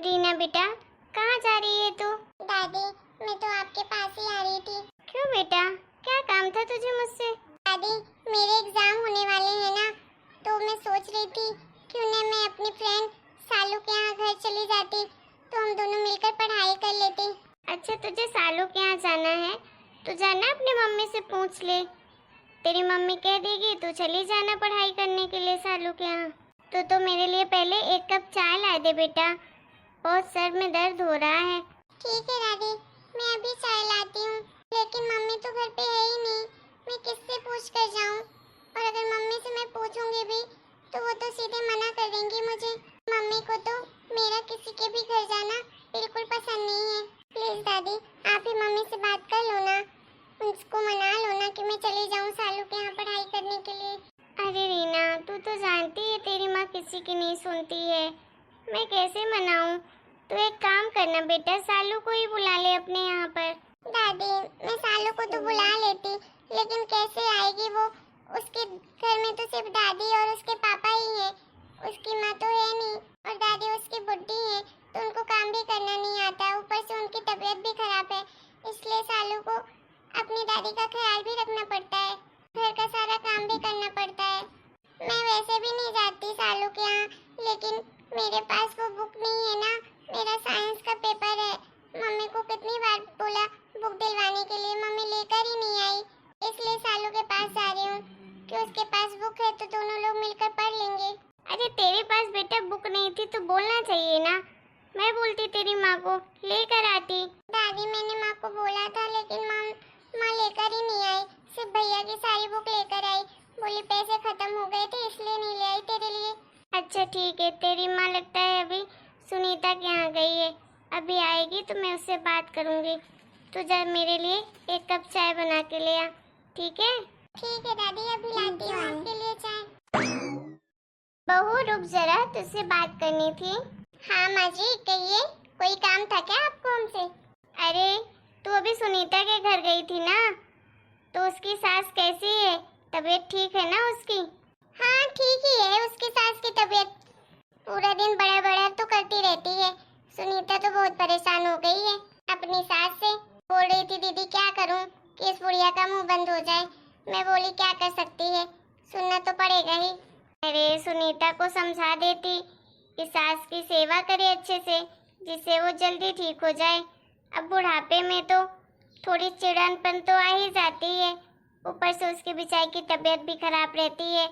रीना बेटा, कहाँ जा रही है तू? दादी, मैं तो आपके पास ही आ रही थी। क्यों बेटा, क्या काम था तुझे मुझसे? दादी, मेरे एग्जाम होने वाले हैं ना, तो मैं सोच रही थी क्यों ना मैं अपनी फ्रेंड सालू के यहाँ घर चली जाती, तो हम दोनों मिलकर पढ़ाई कर लेते। अच्छा, तुझे सालू के यहाँ जाना है तो जाना, अपनी मम्मी से पूछ ले। तेरी मम्मी कह देगी तो चली जाना पढ़ाई करने के लिए सालू के यहाँ। तो मेरे लिए पहले एक कप चाय ला दे बेटा, बहुत सर में दर्द हो रहा है। ठीक है दादी, मैं अभी चाय लाती हूँ। लेकिन मम्मी तो घर पे है ही नहीं, मैं किससे पूछ कर जाऊँ? और अगर मम्मी से मैं पूछूंगी भी तो वो तो सीधे मना कर देंगी मुझे। मम्मी को तो मेरा किसी के भी घर जाना बिल्कुल पसंद नहीं है। प्लीज दादी, आप ही मम्मी से बात कर लो ना, उसको मना लो ना कि मैं चली जाऊँ सालू के यहाँ पढ़ाई करने के लिए। अरे रीना, तू तो जानती है तेरी माँ किसी की नहीं सुनती है, मैं कैसे मनाऊं? तो एक काम करना बेटा, सालू को ही बुला ले अपने यहाँ पर। दादी, मैं सालू को तो बुला लेती, लेकिन कैसे आएगी वो? उसके घर में तो सिर्फ दादी और उसके पापा ही हैं, उसकी माँ तो है नहीं, और दादी उसकी बुड्ढी है तो उनको काम भी करना नहीं आता, ऊपर से उनकी तबीयत भी खराब है, इसलिए सालू को अपनी दादी का ख्याल भी रखना पड़ता है, घर का सारा काम भी करना पड़ता है। मैं वैसे भी नहीं जाती सालू के यहाँ, लेकिन मेरे पास वो बुक नहीं है ना, मेरा साइंस का पेपर है। मम्मी को कितनी बार बोला बुक दिलवाने के लिए, मम्मी लेकर ही नहीं आई, इसलिए सालू के पास जा रही हूँ कि उसके पास बुक है तो दोनों लोग मिलकर पढ़ लेंगे। अरे तेरे पास बेटा बुक नहीं थी तो बोलना चाहिए ना, मैं बोलती तेरी माँ को लेकर आती। दादी, मैंने माँ को बोला था, लेकिन माँ लेकर ही नहीं आई, सिर्फ भैया की सारी बुक लेकर आई, बोली पैसे खत्म हो गए थे इसलिए नहीं ले आई तेरे लिए। अच्छा ठीक है, तेरी माँ लगता है अभी सुनीता के यहाँ गई है, अभी आएगी तो मैं उससे बात करूँगी। तो जा मेरे लिए एक कप चाय बना के ले आ, ठीक है? ठीक है दादी, अभी लाती हूँ आपके लिए चाय। बहू रुक जरा, तुझसे बात करनी थी। हाँ माँ जी, कहिए, कोई काम था क्या आपको हमसे? अरे तू अभी सुनीता के घर गई थी ना, तो उसकी सास कैसी है? तबीयत ठीक है ना उसकी? हाँ ठीक ही है उसकी सास की तबीयत, पूरा दिन बड़ा बड़ा तो करती रहती है। सुनीता तो बहुत परेशान हो गई है अपनी सास से, बोल रही थी दीदी क्या करूं कि इस बुढ़िया का मुंह बंद हो जाए। मैं बोली क्या कर सकती है, सुनना तो पड़ेगा ही। अरे सुनीता को समझा देती कि सास की सेवा करे अच्छे से, जिससे वो जल्दी ठीक हो जाए। अब बुढ़ापे में तो थोड़ी चिड़नपन तो आ ही जाती है, ऊपर से उसकी बेचारी की तबीयत भी खराब रहती है,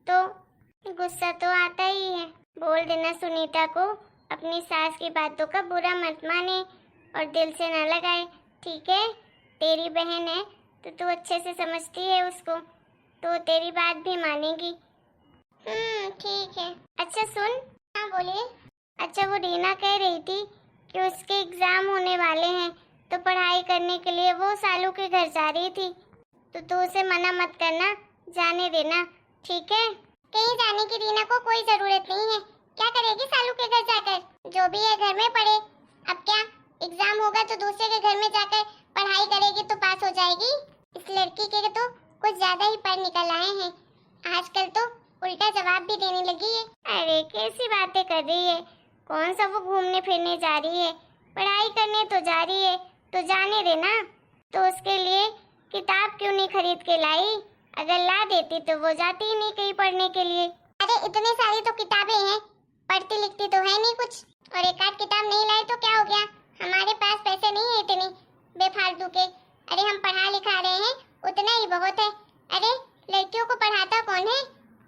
तो गुस्सा तो आता ही है। बोल देना सुनीता को अपनी सास की बातों का बुरा मत माने और दिल से न लगाए, ठीक है? तेरी बहन है तो तू अच्छे से समझती है उसको, तो तेरी बात भी मानेगी। ठीक है। अच्छा सुन। हाँ बोलिए। अच्छा, वो रीना कह रही थी कि उसके एग्जाम होने वाले हैं, तो पढ़ाई करने के लिए वो सालू के घर जा रही थी, तो तू उसे मना मत करना, जाने देना, ठीक है? कहीं जाने की रीना को कोई जरूरत नहीं है, क्या करेगी सालू के घर जाकर? जो भी है घर में पढ़े, अब क्या एग्जाम होगा तो दूसरे के घर में जाकर पढ़ाई करेगी तो पास हो जाएगी। इस लड़की के तो कुछ ज्यादा ही पढ़ निकल आए हैं, आजकल तो उल्टा जवाब भी देने लगी है। अरे कैसी बातें कर रही है, कौन सा वो घूमने फिरने जा रही है, पढ़ाई करने तो जा रही है, तो जाने देना। तो उसके लिए किताब क्यों नहीं खरीद के लाई? अगर ला देती तो वो जाती ही नहीं कहीं पढ़ने के लिए। अरे इतनी सारी तो किताबें हैं, पढ़ती लिखती तो है नहीं कुछ, और एक आध किताब नहीं लाए तो क्या हो गया? हमारे पास पैसे नहीं है इतने बेफालतू के। अरे हम पढ़ा लिखा रहे हैं, उतना ही बहुत है। अरे लड़कियों को पढ़ाता कौन है?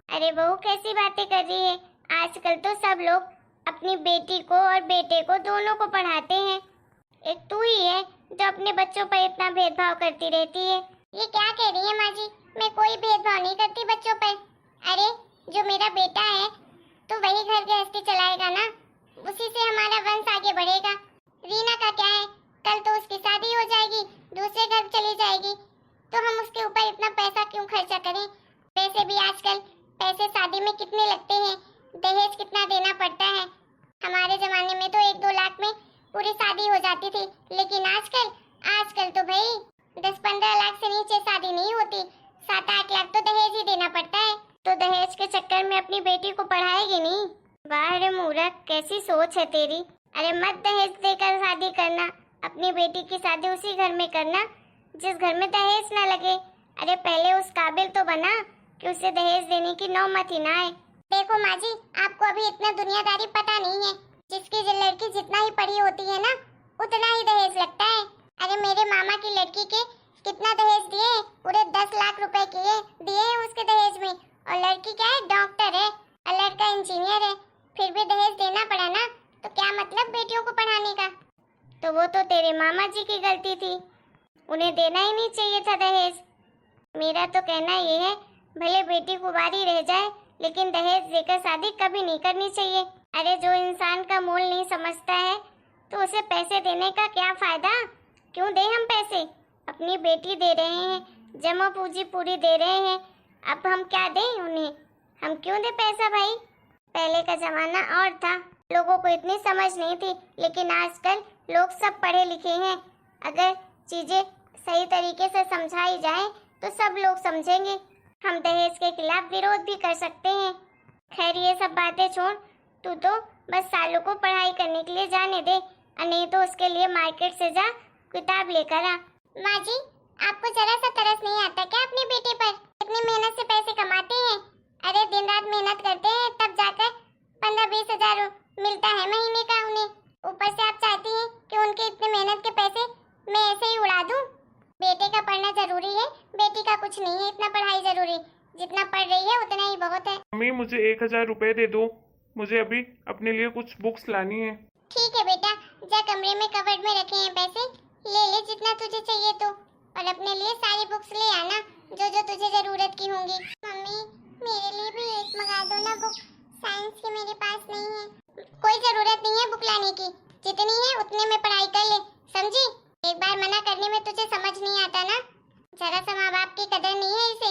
अरे बहू कैसी बातें कर रही है, आजकल तो सब लोग अपनी बेटी को और बेटे को दोनों को पढ़ाते हैं, एक तू ही है जो अपने बच्चों पर इतना भेदभाव करती रहती है। ये क्या कह रही है माँ जी, मैं कोई भेदभाव नहीं करती बच्चों पर। अरे जो मेरा बेटा है तो वही घर गृहस्थी चलाएगा ना, उसी से हमारा वंश आगे बढ़ेगा। रीना का क्या है, कल तो उसकी शादी हो जाएगी, दूसरे घर चली जाएगी, तो हम उसके ऊपर इतना पैसा क्यों खर्चा करें? वैसे भी आजकल पैसे शादी में कितने लगते हैं, दहेज कितना देना पड़ता है। हमारे जमाने में तो 1-2 लाख में पूरी शादी हो जाती थी, लेकिन आजकल तो भाई 10-15 लाख से नीचे शादी नहीं होती, 7-8 लाख तो दहेज ही देना पड़ता है। तो दहेज के चक्कर में अपनी बेटी को पढ़ाएगी नहीं? वाह रे मूर्ख, कैसी सोच है तेरी। अरे मत दहेज देकर शादी करना, अपनी बेटी की शादी उसी घर में करना जिस घर में दहेज ना लगे। अरे पहले उस काबिल तो बना कि उसे दहेज देने की नौबत ही ना आए। देखो माँ जी, आपको अभी इतना दुनियादारी पता नहीं है। जिसकी लड़की जितना ही पढ़ी होती है ना, उतना ही दहेज लगता है। अरे मेरे मामा की लड़की के कितना दहेज दिए, पूरे 10 लाख रुपए दिए हैं उसके दहेज में। और लड़की क्या है, डॉक्टर है और लड़का इंजीनियर है, फिर भी दहेज देना पड़ा ना। तो क्या मतलब बेटियों को पढ़ाने का। तो वो तो तेरे मामा जी की गलती थी, उन्हें देना ही नहीं चाहिए था दहेज। मेरा तो कहना ये है, भले बेटी कुंवारी रह जाए लेकिन दहेज देकर शादी कभी नहीं करनी चाहिए। अरे जो इंसान का मोल नहीं समझता है तो उसे पैसे देने का क्या फायदा। क्यों दे हम पैसे, अपनी बेटी दे रहे हैं, जमा पूंजी पूरी दे रहे हैं, अब हम क्या दें उन्हें, हम क्यों दे पैसा भाई। पहले का जमाना और था, लोगों को इतनी समझ नहीं थी, लेकिन आजकल लोग सब पढ़े लिखे हैं। अगर चीजें सही तरीके से समझाई जाए तो सब लोग समझेंगे। हम दहेज के खिलाफ विरोध भी कर सकते हैं। खैर ये सब बातें छोड़, तू तो बस सालों को पढ़ाई करने के लिए जाने दे, और नहीं तो उसके लिए मार्केट से जा किताब लेकर आ। माँ जी, आपको जरा सा तरस नहीं आता क्या अपने बेटे पर? इतनी मेहनत से पैसे कमाते हैं, अरे दिन रात मेहनत करते हैं, तब जाकर 15-20 हजार मिलता है महीने का उन्हें। ऊपर से आप चाहती हैं कि उनके इतने मेहनत के पैसे मैं ऐसे ही उड़ा दूं। बेटे का पढ़ना जरूरी है, बेटी का कुछ नहीं है इतना पढ़ाई जरूरी। जितना पढ़ रही है उतना ही बहुत है। मम्मी मुझे 1000 रुपए दे दो, मुझे अभी अपने लिए कुछ बुक्स लानी है। ठीक है बेटा, जा कमरे में कबर्ड में रखे हैं पैसे, ले ले जितना तुझे चाहिए तो, और अपने लिए सारी बुक्स ले आना जो जो तुझे जरूरत की होंगी। मम्मी मेरे लिए भी एक मंगा दो ना बुक, साइंस की मेरे पास नहीं है। कोई जरूरत नहीं है बुक लाने की, जितनी है उतने में पढ़ाई कर ले, समझी? एक बार मना करने में तुझे समझ नहीं आता ना, जरा सा माँ बाप की कदर नहीं है इसे।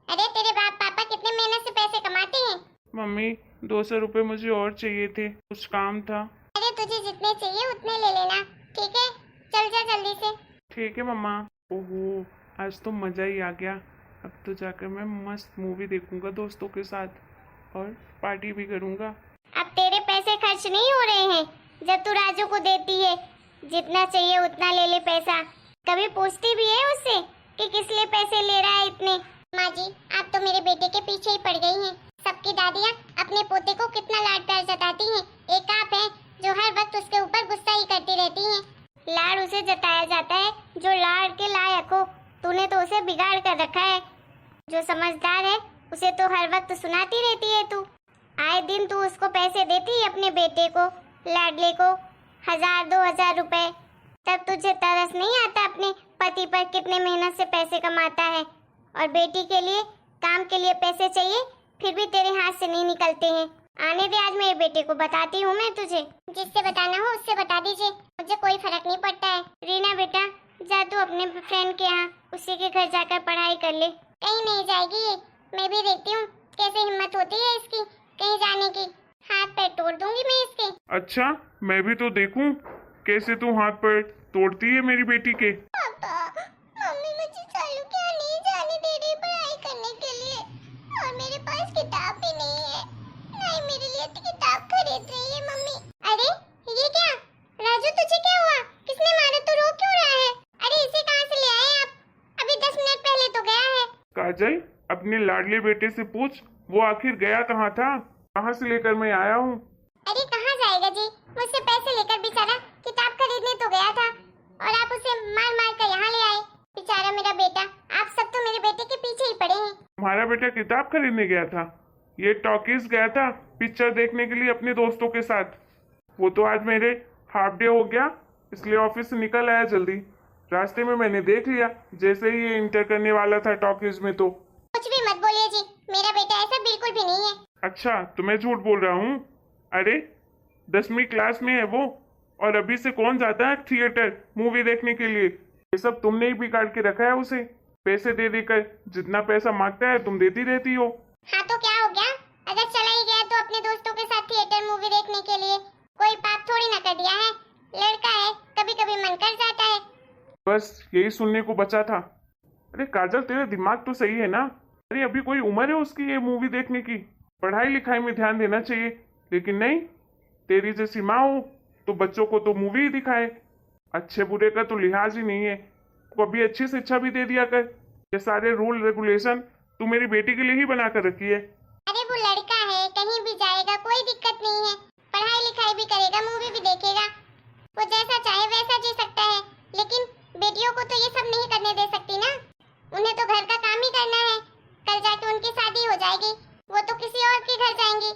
अरे तेरे बाप पापा कितने मेहनत से पैसे कमाते हैं। मम्मी 200 रुपए मुझे और चाहिए थे, कुछ काम था। अरे तुझे जितने चाहिए उतने ले लेना, ठीक है? चल जा जल्दी से। ठीक है मम्मा। ओहो आज तो मज़ा ही आ गया, अब तो जाकर मैं मस्त मूवी देखूंगा दोस्तों के साथ और पार्टी भी करूंगा। अब तेरे पैसे खर्च नहीं हो रहे हैं जब तू राजू को देती है, जितना चाहिए उतना ले ले पैसा। कभी पूछती भी है उससे कि किस लिए पैसे ले रहा है इतने। माँ जी आप तो मेरे बेटे के पीछे ही पड़ गई हैं। सबकी दादियाँ अपने पोते को कितना लाड प्यार जताती हैं, एक आप है जो हर वक्त उसके ऊपर गुस्सा ही करती रहती हैं। लाड़ उसे जताया जाता है जो लाड़ के लायक हो, तूने तो उसे बिगाड़ कर रखा है। जो समझदार है उसे तो हर वक्त सुनाती रहती है तू। आए दिन तू उसको पैसे देती है अपने बेटे को, लाडले को, 1000-2000 रुपए, तब तुझे तरस नहीं आता अपने पति पर कितने मेहनत से पैसे कमाता है। और बेटी के लिए काम के लिए पैसे चाहिए फिर भी तेरे हाथ से नहीं निकलते हैं। आने दे, आज मेरे बेटे को बताती हूँ मैं तुझे। जिससे बताना हो उससे बता दीजिए, मुझे कोई फर्क नहीं पड़ता है। रीना बेटा जा तू अपने फ्रेंड के यहाँ उसी के घर जाकर पढ़ाई कर ले। कहीं नहीं जाएगी ये, मैं भी देखती हूँ कैसे हिम्मत होती है इसकी कहीं जाने की। हाथ पैर तोड़ दूंगी मैं इसके। अच्छा मैं भी तो देखूं कैसे तू हाथ पैर तोड़ती है मेरी बेटी के। पापा मम्मी मुझे चालू क्या नहीं जाने दे रही पढ़ाई करने के लिए, और मेरे पास किताब भी नहीं है, नहीं मेरे लिए तो किताब खरीद रही है मम्मी। अरे ये क्या राजू, तुझे क्या हुआ? किसने मारा? तो रो क्यों रहा है? अरे इसे कहाँ से ले आए आप? अभी 10 मिनट पहले तो गया है। काजल अपने लाडले बेटे से पूछ वो आखिर गया कहाँ था, कहाँ से लेकर मैं आया हूँ। अरे कहाँ जाएगा जी, मुझसे पैसे लेकर बेचारा किताब खरीदने तो गया था, और आप उसे मार मार कर यहाँ ले आए। बेचारा मेरा बेटा, आप सब तो मेरे बेटे के पीछे ही पड़े हैं। तुम्हारा बेटा किताब खरीदने गया था? ये टॉकीज गया था पिक्चर देखने के लिए अपने दोस्तों के साथ। वो तो आज मेरे हाफ डे हो गया इसलिए ऑफिस से निकल आया जल्दी। रास्ते में मैंने देख लिया जैसे ही ये इंटर करने वाला था टॉकीज में। तो कुछ भी मत बोलिए जी, मेरा बेटा ऐसा बिल्कुल भी नहीं है। अच्छा तो मैं झूठ बोल रहा हूँ? अरे 10वीं क्लास में है वो, और अभी से कौन जाता है थिएटर मूवी देखने के लिए? ये सब तुमने ही बिगाड़ के रखा है उसे। पैसे दे देकर जितना पैसा मांगता है तुम देती रहती हो। हाँ तो क्या हो गया, अगर चला ही गया तो अपने दोस्तों के साथ थिएटर मूवी देखने के लिए कोई पाप थोड़ी ना कर दिया है। लड़का है, कभी कभी मन कर जाता है। बस यही सुनने को बचा था। अरे काजल तेरा दिमाग तो सही है ना? अरे अभी कोई उम्र है उसकी ये मूवी देखने की? पढ़ाई लिखाई में ध्यान देना चाहिए, लेकिन नहीं, तेरी जैसी माँ हो तो बच्चों को तो मूवी ही दिखाए। अच्छे बुरे का तो लिहाज ही नहीं है। कभी अच्छी शिक्षा भी दे दिया कर। ये सारे रूल रेगुलेशन तू मेरी बेटी के लिए ही बना कर रखी है। अरे वो लड़का है, कहीं भी जाएगा कोई दिक्कत नहीं है, पढ़ाई लिखाई भी करेगा, मूवी भी देखेगा, वो जैसा चाहे वैसा जी सकता है। लेकिन बेटियों को तो ये सब नहीं करने दे सकती ना, उन्हें तो घर का काम ही करना है। कल जाके उनकी शादी हो जाएगी, वो तो किसी और के घर जाएंगी,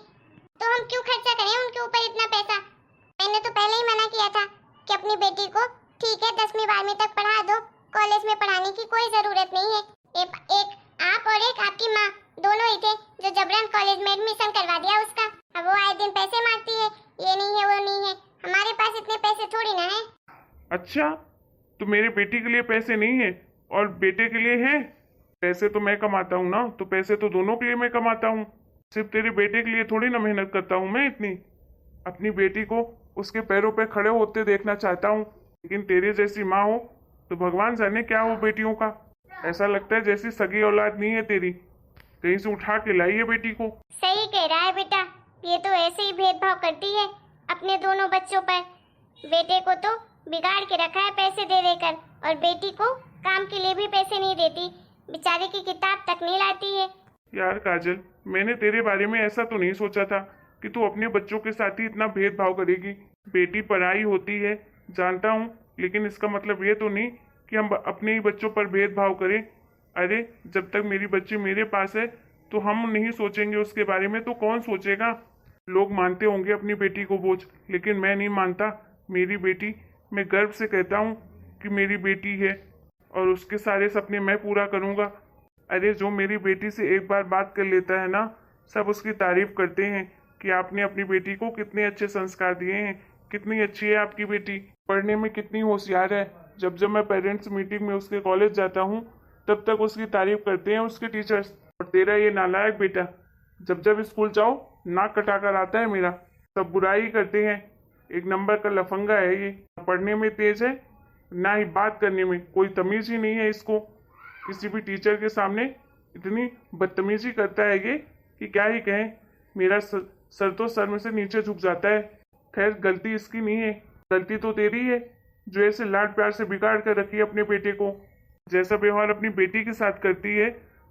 तो हम क्यों खर्चा करें उनके ऊपर इतना पैसा। मैंने तो पहले ही मना किया था कि अपनी बेटी को ठीक है 10वीं 12वीं तक पढ़ा दो, कॉलेज में पढ़ाने की कोई जरूरत नहीं है। एक आप और एक आपकी माँ दोनों ही थे जो जबरन कॉलेज में एडमिशन करवा दिया उसका। अब वो आए दिन पैसे मांगती है, ये नहीं है वो नहीं है, हमारे पास इतने पैसे थोड़ी ना है। अच्छा, तो मेरे बेटी के लिए पैसे नहीं है और बेटे के लिए है? पैसे तो मैं कमाता हूँ ना, तो पैसे तो दोनों के लिए मैं कमाता हूँ। सिर्फ तेरे बेटे के लिए थोड़ी ना मेहनत करता हूँ मैं इतनी। अपनी बेटी को उसके पैरों पे खड़े होते देखना चाहता हूँ, लेकिन तेरे जैसी माँ हो तो भगवान जाने क्या हो बेटियों का। ऐसा लगता है जैसी सगी औलाद नहीं है तेरी, कहीं से उठा के लाई है बेटी को। सही कह रहा है बेटा, ये तो ऐसे ही भेदभाव करती है अपने दोनों बच्चों पर। बेटे को तो बिगाड़ के रखा है पैसे दे देकर, और बेटी को काम के लिए भी पैसे नहीं देती, बेचारे की किताब तक नहीं लाती है। यार काजल, मैंने तेरे बारे में ऐसा तो नहीं सोचा था कि तू अपने बच्चों के साथ ही इतना भेदभाव करेगी। बेटी पराई होती है जानता हूँ, लेकिन इसका मतलब ये तो नहीं कि हम अपने ही बच्चों पर भेदभाव करें। अरे जब तक मेरी बच्ची मेरे पास है तो हम नहीं सोचेंगे उसके बारे में तो कौन सोचेगा। लोग मानते होंगे अपनी बेटी को बोझ, लेकिन मैं नहीं मानता। मेरी बेटी, मैं गर्व से कहता हूँ कि मेरी बेटी है और उसके सारे सपने मैं पूरा करूँगा। अरे जो मेरी बेटी से एक बार बात कर लेता है ना, सब उसकी तारीफ करते हैं कि आपने अपनी बेटी को कितने अच्छे संस्कार दिए हैं, कितनी अच्छी है आपकी बेटी, पढ़ने में कितनी होशियार है। जब जब मैं पेरेंट्स मीटिंग में उसके कॉलेज जाता हूँ तब तक उसकी तारीफ करते हैं उसके टीचर्स। और तेरा ये नालायक बेटा जब जब स्कूल जाओ नाक कटा कर आता है मेरा, सब बुराई करते हैं। एक नंबर का लफंगा है ये, पढ़ने में तेज है ना ही बात करने में, कोई तमीज ही नहीं है इसको। किसी भी टीचर के सामने इतनी बदतमीजी करता है ये कि क्या ही कहें। मेरा सर तो सर में से नीचे झुक जाता है। खैर गलती इसकी नहीं है, गलती तो तेरी है जो ऐसे लाड प्यार से बिगाड़ कर रखी है अपने बेटे को। जैसा व्यवहार अपनी बेटी के साथ करती है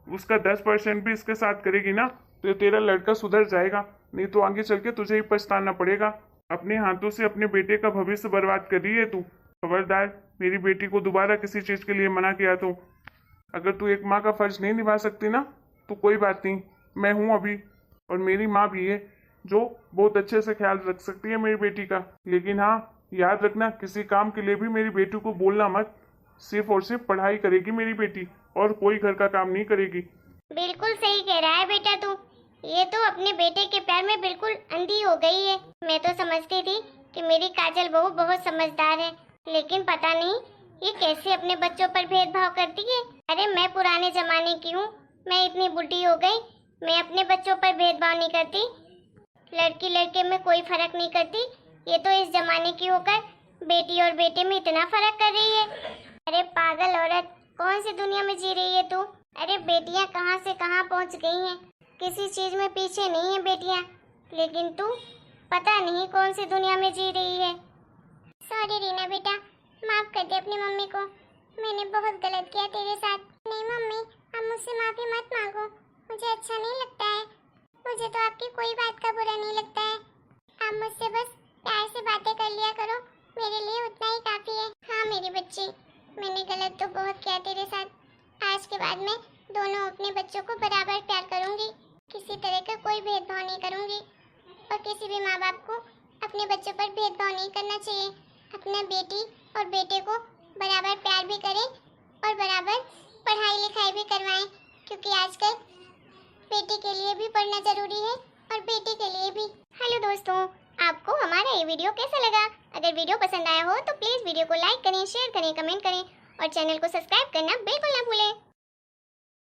उसका 10% भी इसके साथ करेगी ना तो तेरा लड़का सुधर जाएगा, नहीं तो आगे चल के तुझे ही पछताना पड़ेगा। अपने हाथों से अपने बेटे का भविष्य बर्बाद कर रही है तू। खबरदार मेरी बेटी को दोबारा किसी चीज के लिए मना किया तो। अगर तू एक माँ का फर्ज नहीं निभा सकती ना तो कोई बात नहीं, मैं हूँ अभी, और मेरी माँ भी है जो बहुत अच्छे से ख्याल रख सकती है मेरी बेटी का। लेकिन हाँ याद रखना, किसी काम के लिए भी मेरी बेटी को बोलना मत। सिर्फ और सिर्फ पढ़ाई करेगी मेरी बेटी और कोई घर का काम नहीं करेगी। बिल्कुल सही कह रहा है बेटा तू, ये तो अपने बेटे के प्यार में बिल्कुल अंधी हो गई है। मैं तो समझती थी कि मेरी काजल बहू बहुत समझदार है, लेकिन पता नहीं ये कैसे अपने बच्चों पर भेदभाव करती है। अरे मैं पुराने जमाने की हूँ, मैं इतनी बुढ़ी हो गई, मैं अपने बच्चों पर भेदभाव नहीं करती, लड़की लड़के में कोई फर्क नहीं करती। ये तो इस जमाने की होकर बेटी और बेटे में इतना फर्क कर रही है। अरे पागल औरत, कौन सी दुनिया में जी रही है तू? अरे बेटियां कहाँ से कहाँ पहुँच गई हैं, किसी चीज में पीछे नहीं है बेटियां, लेकिन तू पता नहीं कौन सी दुनिया में जी रही है। सॉरी रीना बेटा, माफ कर दे अपनी मम्मी को, मैंने बहुत गलत किया तेरे साथ। नहीं मम्मी, आप मुझसे माफी मत मांगो, मुझे अच्छा नहीं लगता है, मुझे तो आपकी कोई बात का बुरा नहीं लगता है। आप मुझसे बस प्यार से बातें कर लिया करो, मेरे लिए उतना ही काफी है। हाँ मेरी बच्ची, मैंने गलत तो बहुत किया तेरे साथ। आज के बाद मैं दोनों अपने बच्चों को बराबर प्यार करूंगी, किसी तरह का कोई भेदभाव नहीं करूंगी, और किसी भी माँ बाप को अपने बच्चों पर भेदभाव नहीं करना चाहिए। अपना बेटी और बेटे को बराबर प्यार भी करें और बराबर पढ़ाई लिखाई भी करवाएं, क्योंकि आजकल बेटी के लिए भी पढ़ना जरूरी है और बेटे के लिए भी। हेलो दोस्तों, आपको हमारा ये वीडियो कैसा लगा? अगर वीडियो पसंद आया हो तो प्लीज वीडियो को लाइक करें, शेयर करें, कमेंट करें और चैनल को सब्सक्राइब करना बिल्कुल ना भूलें।